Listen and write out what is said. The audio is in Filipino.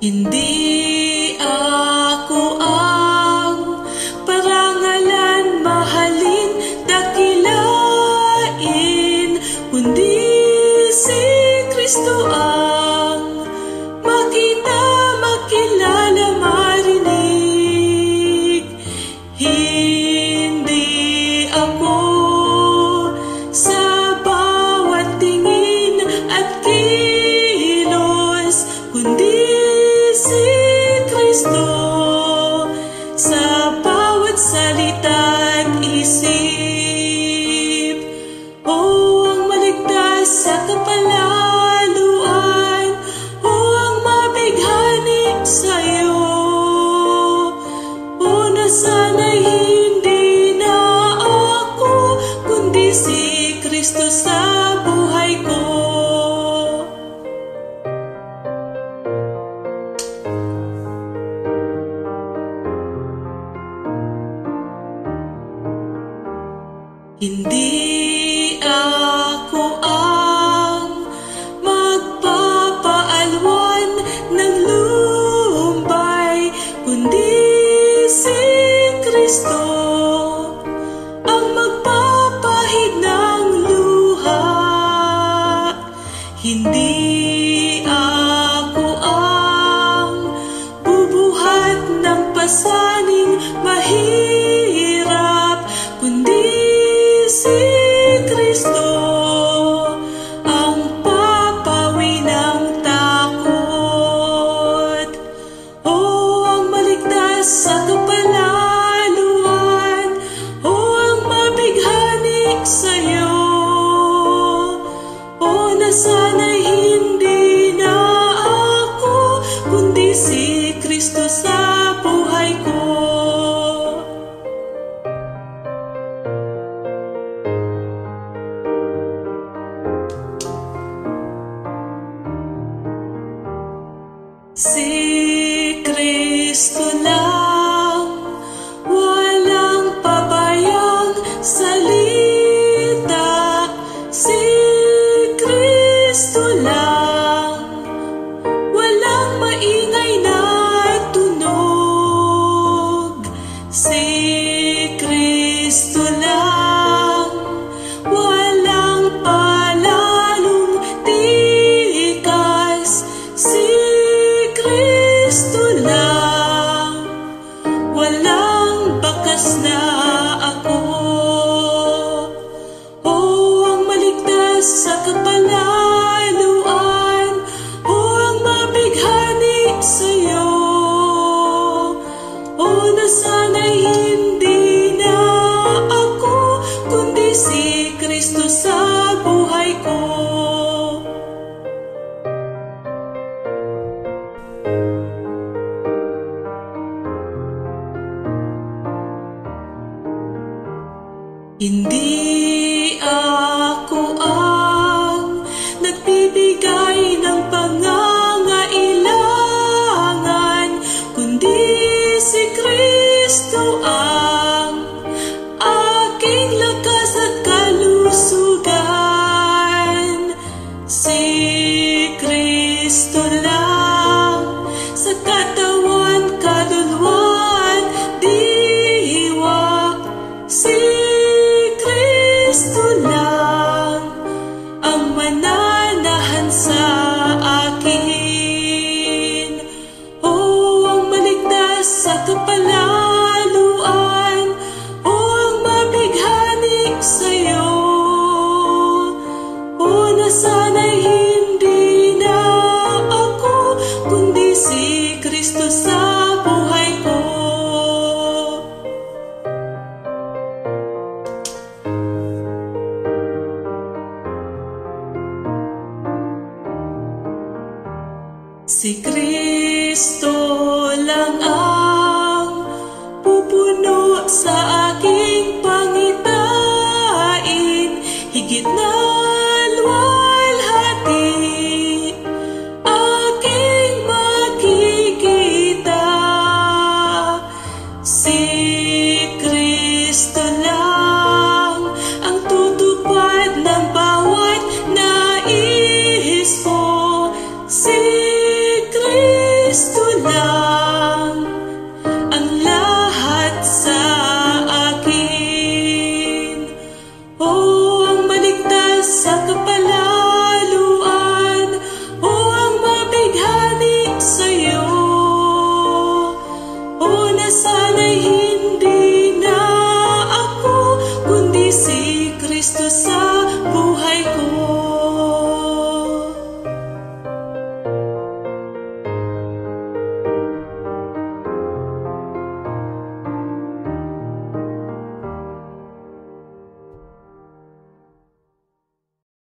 Hindi ako ang parangalan, mahalin, dakilain, kundi si Kristo ang makita, makilala, marinig. Hindi ako sa bawat tingin at kilos, kundi si Kristo sa bawat salita at isip. O ang maligtas sa kapalaluan, o ang mabighani sa'yo, o nasana'y hindi na ako, kundi si Kristo sa buhay ko. Hindi ako ang magpapaalwan ng lumbay, kundi si Kristo ang magpapahid ng luha. Hindi ako ang bubuhat ng pasaning mahirap, kundi si Kristo ang papawi ng takot. O ang maligtas sa kapalaluan, o ang mabighani sa'yo, o nasana'y hindi na ako, kundi si Kristo sa buhay ko. Si Kristo lang, walang pabayang salita. Si Kristo lang, walang maingay na tunog. Si Kristo lang, walang palalong tikas. Si Kristo lang, walang bakas na ako. O ang maligtas sa kapalaluan, o ang mabighani sa'yo, o nasana'y hindi na ako, kundi si Kristo sa buhay ko. Hindi ako ang nagbibigay ng pangangailangan, kundi si Kristo ang aking lakas at kalusugan. Si Kristo lang sa katawan, kaluluwa at diwa. Si Kristo lang ang mananahan sa akin. O ang maligtas sa kapalaluan, o ang mabighani sa'yo, o nasana'y hindi na ako, kundi si Kristo sa buhay ko. Si Kristo lang ang pupuno sa akin